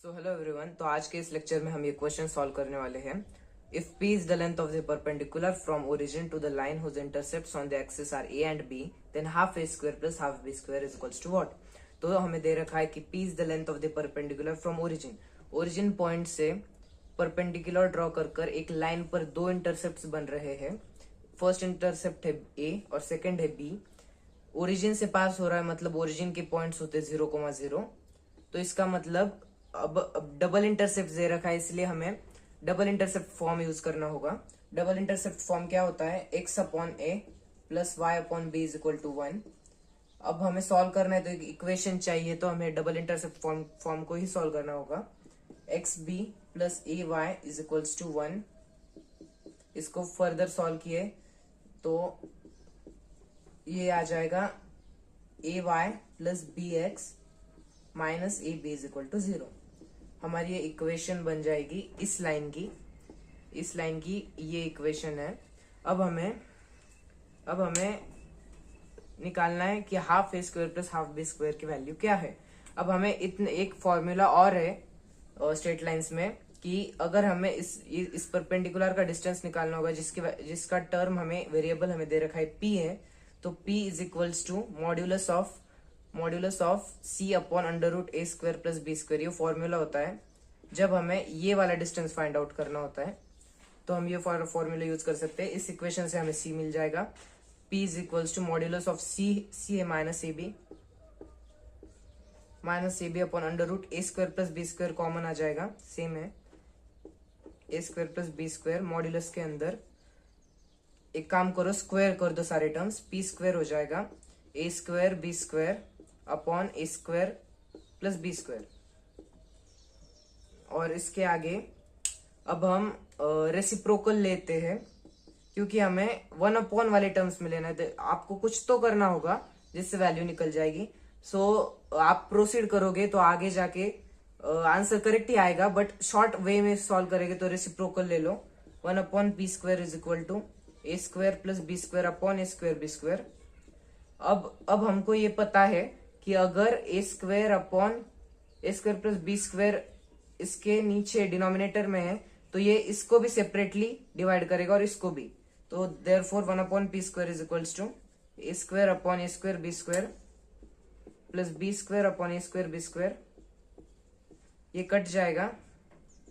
So hello everyone. तो आज के इस लेक्चर में हम ये क्वेश्चन सॉल्व करने वाले हैं। If p is the length of the perpendicular from origin to the line whose intercepts on the axis are a and b, then half a square plus half b square is equals to what. तो हमें दे रखा है कि p is the length of the perpendicular from origin. Origin point से perpendicular draw कर एक line पर दो इंटरसेप्ट्स बन रहे हैं। फर्स्ट इंटरसेप्ट है a और सेकंड है b। ओरिजिन से पास हो रहा है, मतलब ओरिजिन के पॉइंट्स होते 0,0। तो इसका मतलब अब डबल इंटरसेप्ट दे रखा है, इसलिए हमें डबल इंटरसेप्ट फॉर्म यूज करना होगा। डबल इंटरसेप्ट फॉर्म क्या होता है? x upon a plus Y upon B is equal to 1। अब हमें सॉल्व करना है तो एक इक्वेशन चाहिए, तो हमें डबल इंटरसेप्ट फॉर्म को ही सॉल्व करना होगा। X b plus a y is equals to 1। इसको फर्दर सॉल्व किए तो ये आ जाएगा a y plus b x minus a b is equal to 0। हमारी ये इक्वेशन बन जाएगी इस लाइन की ये इक्वेशन है। अब हमें निकालना है कि half a square plus half b square की वैल्यू क्या है। अब हमें एक फॉर्मूला और है स्ट्रेट लाइंस में कि अगर हमें इस परपेंडिकुलर का डिस्टेंस निकालना होगा, जिसका टर्म वेरिएबल हमें दे रखा है p है, तो p is equals to modulus of c upon under root A square plus B square. ये फॉर्मूला होता है जब हमें ये वाला डिस्टेंस फाइंड आउट करना होता है, तो हम ये फॉर्मूला यूज कर सकते हैं। इस इक्वेशन से हमें c मिल जाएगा। p is equals to modulus of c है minus a b upon under root A square plus B square common आ जाएगा, सेम है a square plus B square. Modulus के अंदर एक काम करो, स्क्वायर कर दो सारे टर्म्स, p स्क्वायर हो जाएगा ए square B square upon A square plus B square. और इसके आगे अब हम रेसिप्रोकल लेते हैं, क्योंकि हमें 1 अपॉन वाले टर्म्स में लेना है, तो आपको कुछ तो करना होगा जिससे वैल्यू निकल जाएगी। सो आप प्रोसीड करोगे तो आगे जाके आंसर करेक्ट ही आएगा, बट शॉर्ट वे में सॉल्व करेंगे तो रेसिप्रोकल ले लो। 1 upon P square is equal to A square plus B square upon A square B square. अब हमको ये पता है कि अगर A square plus B square इसके नीचे डिनोमिनेटर में है, तो ये इसको भी सेपरेटली डिवाइड करेगा और इसको भी। तो therefore 1 upon P square is equals to A square upon A square B square plus B square upon A square B square. ये कट जाएगा,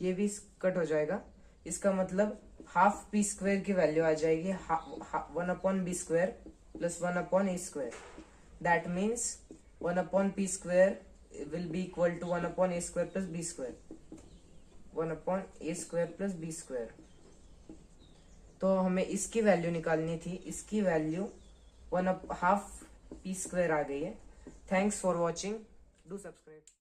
ये भी कट हो जाएगा। इसका मतलब हाफ पी स्क्वायर की वैल्यू आ जाएगी 1 upon B square plus 1 upon A square. That means 1 upon P square will be equal to 1 upon a square plus b square, 1 upon a square plus b square। तो हमें इसकी value निकालनी थी, इसकी value 1 half p square आ गई है। Thanks for watching, do subscribe.